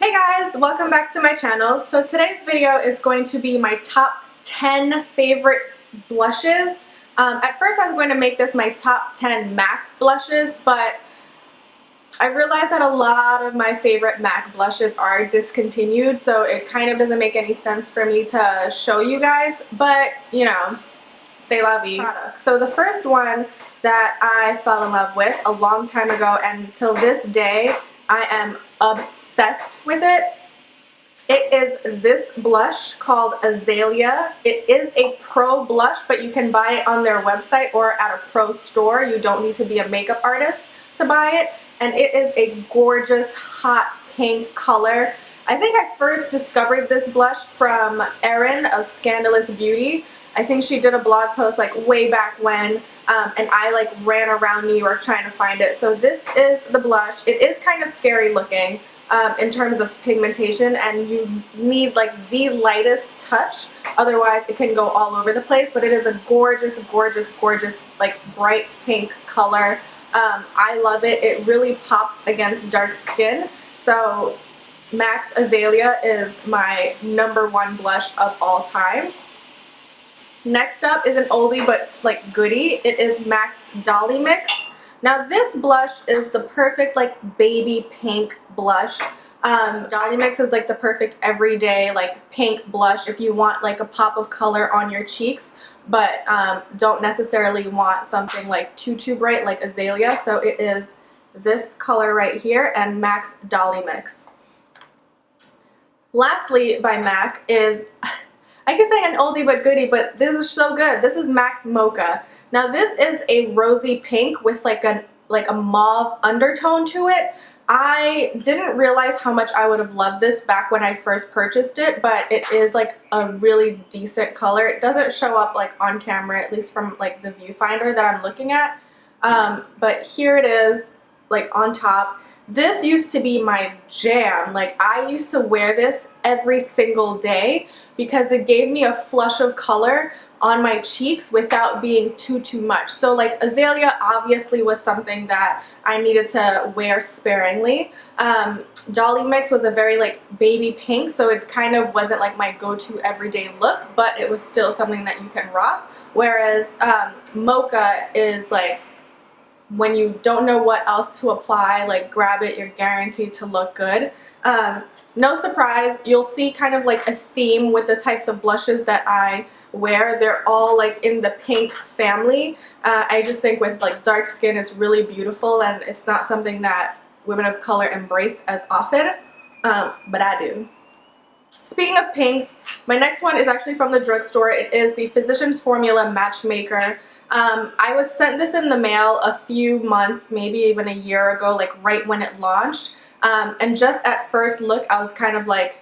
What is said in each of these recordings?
Hey guys, welcome back to my channel. So today's video is going to be my top 10 favorite blushes. At first I was going to make this my top 10 MAC blushes, but I realized that a lot of my favorite MAC blushes are discontinued, so it kind of doesn't make any sense for me to show you guys, but you know, c'est la vie. So the first one that I fell in love with a long time ago, and till this day I am obsessed with it. It is this blush called Azalea. It is a pro blush, but you can buy it on their website or at a pro store. You don't need to be a makeup artist to buy it. And it is a gorgeous hot pink color. I think I first discovered this blush from Arden of Scandalous Beauty. I think she did a blog post like way back when, and I like ran around New York trying to find it. So this is the blush. It is kind of scary looking in terms of pigmentation, and you need like the lightest touch, otherwise it can go all over the place. But it is a gorgeous, gorgeous, gorgeous like bright pink color. I love it. It really pops against dark skin. So MAC's Azalea is my #1 blush of all time. Next up is an oldie but like goodie. It is MAC's Dollymix. Now this blush is the perfect like baby pink blush. Dollymix is like the perfect everyday like pink blush if you want like a pop of color on your cheeks, but don't necessarily want something like too bright like Azalea. So it is this color right here and MAC's Dollymix. Lastly by MAC is I could say an oldie but goodie, but this is so good. This is MAC's Mocha. Now this is a rosy pink with like a mauve undertone to it. I didn't realize how much I would have loved this back when I first purchased it, but it is like a really decent color. It doesn't show up like on camera, at least from like the viewfinder that I'm looking at. But here it is like on top. This used to be my jam. Like I used to wear this every single day because it gave me a flush of color on my cheeks without being too much. So like Azalea obviously was something that I needed to wear sparingly. Dollymix was a very like baby pink, so it kind of wasn't like my go-to everyday look, but it was still something that you can rock. Whereas Mocha is like when you don't know what else to apply, like grab it, you're guaranteed to look good. No surprise, you'll see kind of like a theme with the types of blushes that I wear. They're all like in the pink family. I just think with like dark skin it's really beautiful, and it's not something that women of color embrace as often, but I do. Speaking of pinks, my next one is actually from the drugstore. It is the Physicians Formula Matchmaker. I was sent this in the mail a few months, maybe even a year ago, like right when it launched. And just at first look, I was kind of like,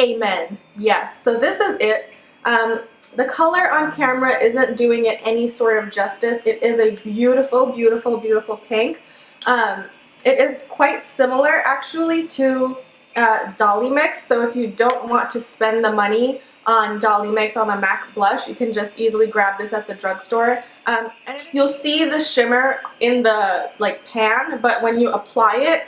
amen, yes. So this is it. The color on camera isn't doing it any sort of justice. It is a beautiful, beautiful, beautiful pink. It is quite similar actually to Dollymix. So if you don't want to spend the money on Dollymix on a MAC blush, you can just easily grab this at the drugstore. And you'll see the shimmer in the like pan, but when you apply it,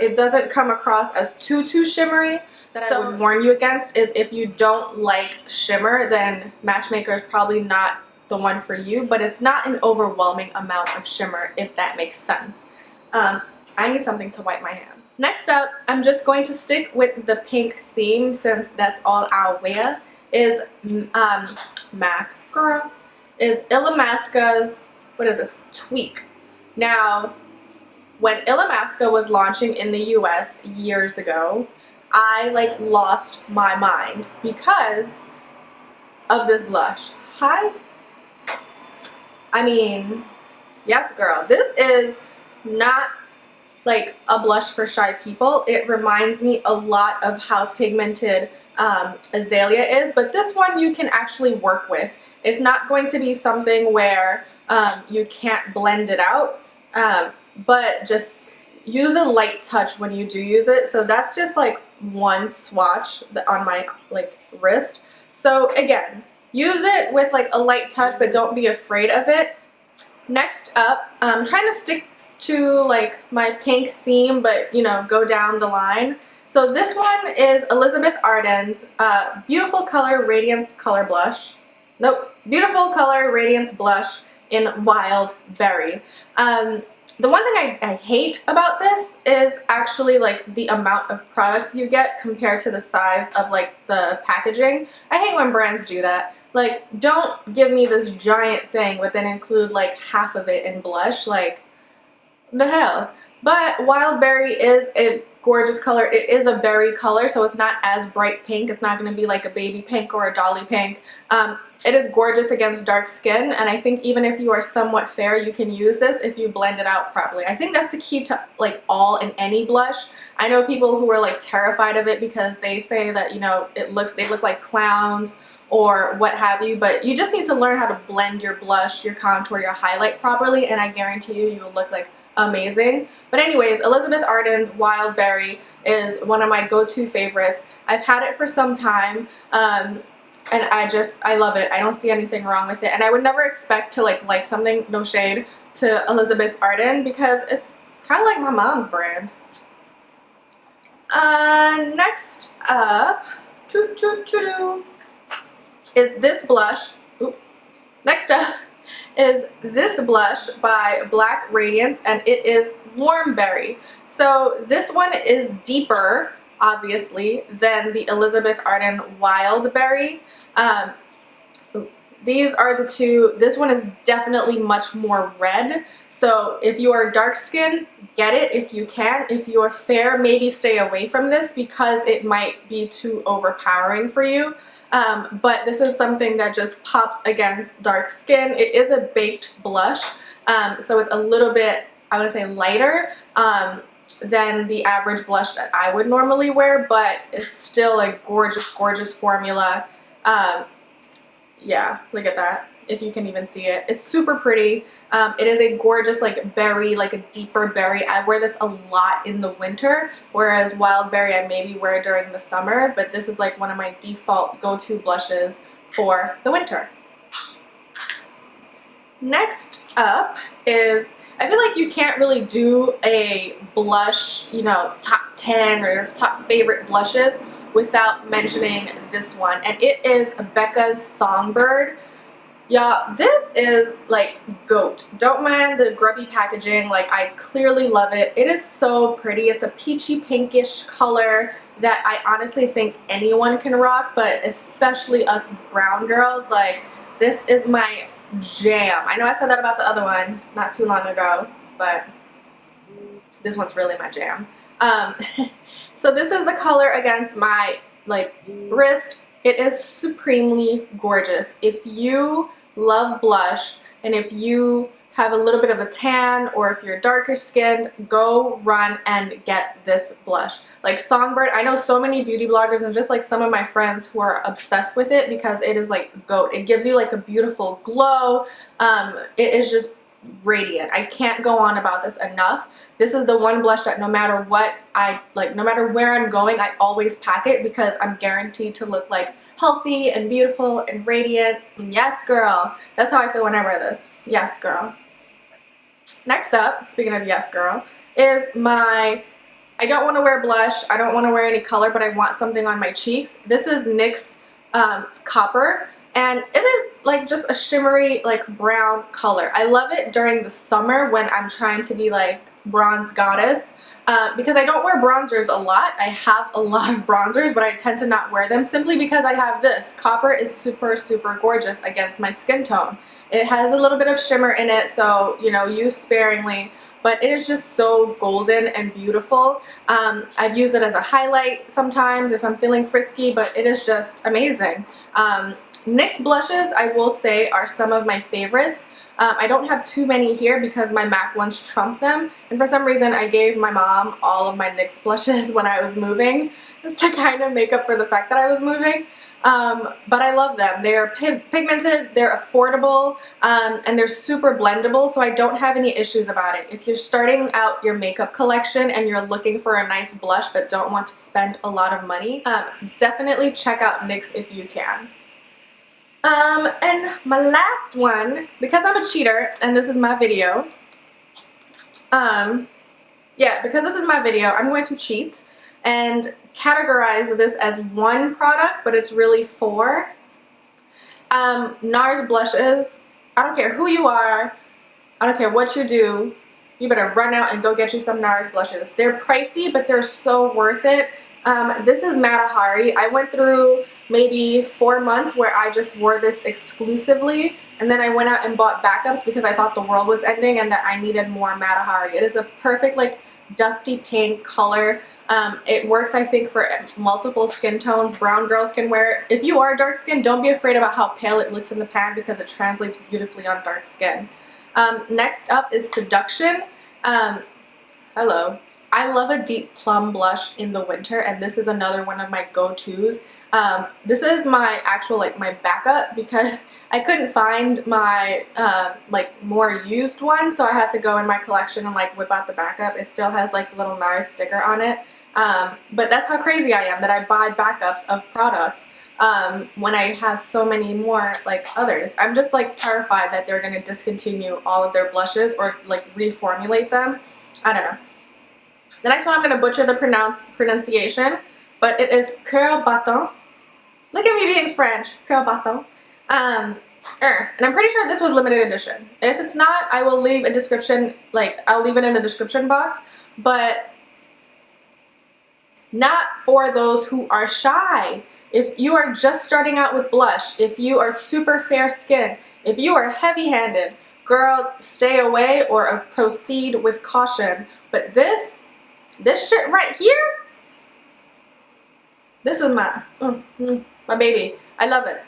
it doesn't come across as too shimmery. That I would warn you against is if you don't like shimmer, then Matchmaker is probably not the one for you, but it's not an overwhelming amount of shimmer, if that makes sense. I need something to wipe my hands. Next up, I'm just going to stick with the pink theme since that's all I'll wear, is MAC, girl, is Illamasqua's, what is this, Tweak. Now, when Illamasqua was launching in the US years ago, I like lost my mind because of this blush. Hi? I mean, yes girl, this is not like a blush for shy people. It reminds me a lot of how pigmented Azalea is, but this one you can actually work with. It's not going to be something where you can't blend it out, but just use a light touch when you do use it. So that's just like one swatch on my like wrist. So again, use it with like a light touch, but don't be afraid of it. Next up, I'm trying to stick to like my pink theme, but you know, go down the line. So this one is Elizabeth Arden's Beautiful Color Radiance Color Blush. Nope, Beautiful Color Radiance Blush in Wild Berry. The one thing I hate about this is actually like the amount of product you get compared to the size of like the packaging. I hate when brands do that. Like, don't give me this giant thing but then include like half of it in blush. Like, the hell. But Wild Berry is a gorgeous color. It is a berry color, so it's not as bright pink. It's not going to be like a baby pink or a dolly pink. It is gorgeous against dark skin, and I think even if you are somewhat fair, you can use this if you blend it out properly. I think that's the key to like all and any blush. I know people who are like terrified of it because they say that, you know, they look like clowns or what have you, but you just need to learn how to blend your blush, your contour, your highlight properly, and I guarantee you, you'll look like amazing. But anyways, Elizabeth Arden Wild Berry is one of my go-to favorites. I've had it for some time, and I love it. I don't see anything wrong with it, and I would never expect to like something, no shade, to Elizabeth Arden because it's kind of like my mom's brand. Next up, is this blush. Next up is this blush by Black Radiance, and it is Warm Berry. So this one is deeper, obviously, than the Elizabeth Arden Wild Berry. These are the two. This one is definitely much more red. So if you are dark skinned, get it if you can. If you're fair, maybe stay away from this because it might be too overpowering for you. But this is something that just pops against dark skin. It is a baked blush, so it's a little bit, I would say, lighter than the average blush that I would normally wear, but it's still a gorgeous, gorgeous formula. Yeah, look at that, if you can even see it. It's super pretty. It is a gorgeous like berry, like a deeper berry. I wear this a lot in the winter, whereas Wild Berry I maybe wear during the summer, but this is like one of my default go-to blushes for the winter. Next up is, I feel like you can't really do a blush, you know, top 10 or your top favorite blushes without mentioning this one, and it is Becca's Songbird. Y'all, this is like goat. Don't mind the grubby packaging, like I clearly love it. It is so pretty. It's a peachy pinkish color that I honestly think anyone can rock, but especially us brown girls. Like, this is my jam. I know I said that about the other one not too long ago, but this one's really my jam. So this is the color against my like wrist. It is supremely gorgeous. If you love blush and if you have a little bit of a tan or if you're darker skinned, go run and get this blush. Like Songbird, I know so many beauty bloggers and just like some of my friends who are obsessed with it because it is like goat. It gives you like a beautiful glow. It is just radiant. I can't go on about this enough. This is the one blush that no matter what no matter where I'm going, I always pack it because I'm guaranteed to look like healthy and beautiful and radiant. And yes, girl. That's how I feel when I wear this. Yes, girl. Next up, speaking of yes, girl, is my, I don't want to wear blush. I don't want to wear any color, but I want something on my cheeks. This is NYX Copper. And it is like just a shimmery like brown color. I love it during the summer when I'm trying to be like bronze goddess because I don't wear bronzers a lot. I have a lot of bronzers, but I tend to not wear them simply because I have this. Copper is super, super gorgeous against my skin tone. It has a little bit of shimmer in it, so, you know, use sparingly. But it is just so golden and beautiful. I've used it as a highlight sometimes if I'm feeling frisky, but it is just amazing. NYX blushes, I will say, are some of my favorites. I don't have too many here because my MAC ones trump them. And for some reason, I gave my mom all of my NYX blushes when I was moving to kind of make up for the fact that I was moving. But I love them. They are pigmented, they're affordable, and they're super blendable, so I don't have any issues about it. If you're starting out your makeup collection and you're looking for a nice blush but don't want to spend a lot of money, definitely check out NYX if you can. And my last one, because I'm a cheater and this is my video, yeah, because this is my video, I'm going to cheat. and categorize this as one product, but it's really four. NARS blushes. I don't care who you are. I don't care what you do. You better run out and go get you some NARS blushes. They're pricey, but they're so worth it. This is Matahari. I went through maybe 4 months where I just wore this exclusively, and then I went out and bought backups because I thought the world was ending and that I needed more Matahari. It is a perfect like dusty pink color. It works, I think, for multiple skin tones. Brown girls can wear it. If you are dark skin, don't be afraid about how pale it looks in the pan because it translates beautifully on dark skin. Next up is Seduction. Hello. I love a deep plum blush in the winter, and this is another one of my go-tos. This is my actual, like, my backup because I couldn't find my, like, more used one, so I had to go in my collection and, like, whip out the backup. It still has, like, the little NARS sticker on it. But that's how crazy I am, that I buy backups of products when I have so many more, like, others. I'm just, like, terrified that they're going to discontinue all of their blushes or, like, reformulate them. I don't know. The next one I'm going to butcher the pronunciation, but it is Coeur Battant. Look at me being French. Coeur Battant. And I'm pretty sure this was limited edition. And if it's not, I will leave a description, like, I'll leave it in the description box, but not for those who are shy. If you are just starting out with blush, if you are super fair skinned, if you are heavy-handed, girl, stay away or proceed with caution. But this shit right here, this is my baby. I love it.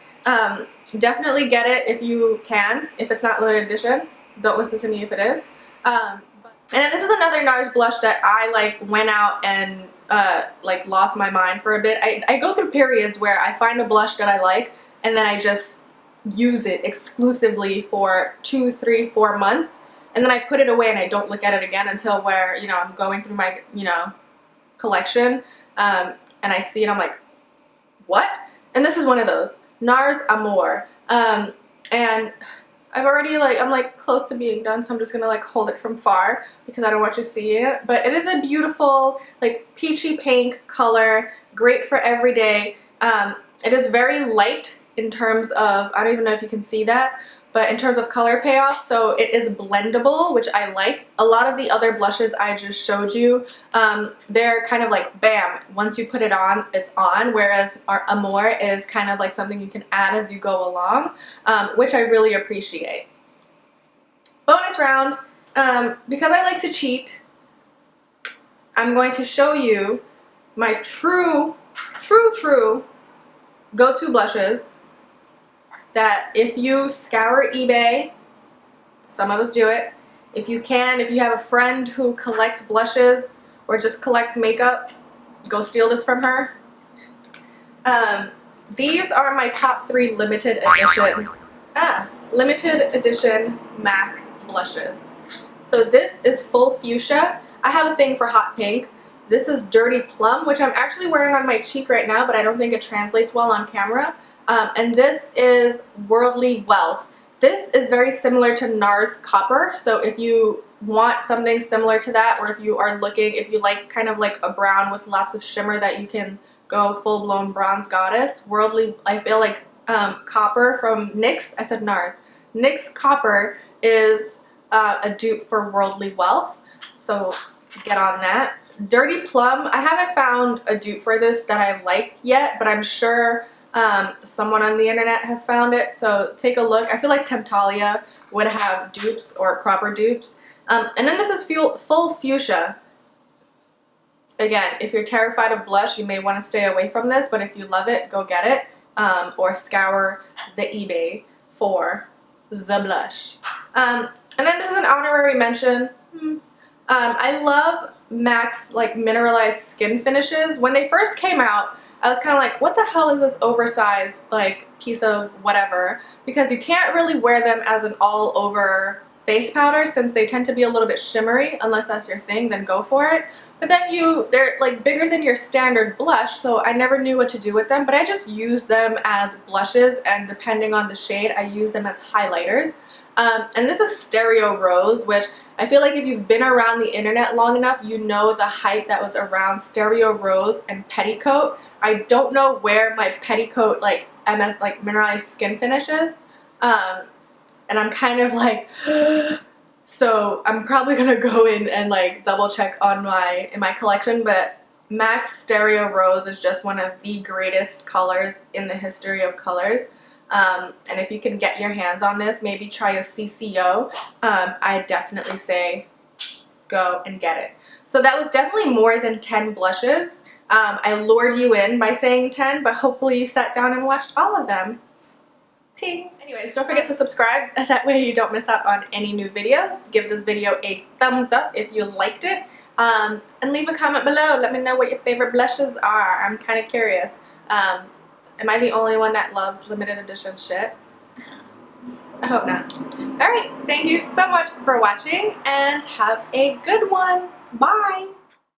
Definitely get it if you can. If it's not limited edition, don't listen to me if it is. And then this is another NARS blush that I like went out and like lost my mind for a bit. I go through periods where I find a blush that I like and then I just use it exclusively for 2, 3, 4 months. And then I put it away and I don't look at it again until where, you know, I'm going through my, you know, collection and I see it, I'm like, what? And this is one of those. NARS Amour. And I've already, like, I'm, like, close to being done, so I'm just going to, like, hold it from far because I don't want you seeing it. But it is a beautiful, like, peachy pink color, great for every day. It is very light in terms of, I don't even know if you can see that, but in terms of color payoff, so it is blendable, which I like. A lot of the other blushes I just showed you, they're kind of like bam, once you put it on, it's on, whereas our Amour is kind of like something you can add as you go along, which I really appreciate. Bonus round, because I like to cheat, I'm going to show you my true go-to blushes that if you scour eBay, some of us do it, if you have a friend who collects blushes or just collects makeup, go steal this from her. These are my top 3 limited edition MAC blushes. So this is Full Fuchsia. I have a thing for hot pink. This is Dirty Plum, which I'm actually wearing on my cheek right now, but I don't think it translates well on camera. And this is Worldly Wealth. This is very similar to NARS Copper, so if you want something similar to that, or if you are looking, if you like kind of like a brown with lots of shimmer that you can go full-blown bronze goddess, Worldly, I feel like Copper from NYX, I said NARS. NYX Copper is a dupe for Worldly Wealth, so get on that. Dirty Plum, I haven't found a dupe for this that I like yet, but I'm sure someone on the internet has found it, so take a look. I feel like Temptalia would have dupes or proper dupes. And then this is Full Fuchsia. Again, if you're terrified of blush, you may want to stay away from this, but if you love it, go get it. Or scour the eBay for the blush. And then this is an honorary mention. I love MAC's like mineralized skin finishes. When they first came out, I was kind of like, what the hell is this oversized like piece of whatever? Because you can't really wear them as an all over face powder since they tend to be a little bit shimmery. Unless that's your thing, then go for it. But then they're like bigger than your standard blush, so I never knew what to do with them. But I just use them as blushes, and depending on the shade, I use them as highlighters. And this is Stereo Rose, which I feel like if you've been around the internet long enough, you know the hype that was around Stereo Rose and Petticoat. I don't know where my Petticoat like MS like mineralized skin finish is, and I'm kind of like so I'm probably gonna go in and like double check on in my collection, but MAC Stereo Rose is just one of the greatest colors in the history of colors. And if you can get your hands on this, maybe try a CCO. I definitely say go and get it. So that was definitely more than 10 blushes. I lured you in by saying 10, but hopefully you sat down and watched all of them. Ting. Anyways, don't forget to subscribe. That way you don't miss out on any new videos. Give this video a thumbs up if you liked it. And leave a comment below. Let me know what your favorite blushes are. I'm kind of curious. Am I the only one that loves limited edition shit? I hope not. Alright, thank you so much for watching and have a good one. Bye!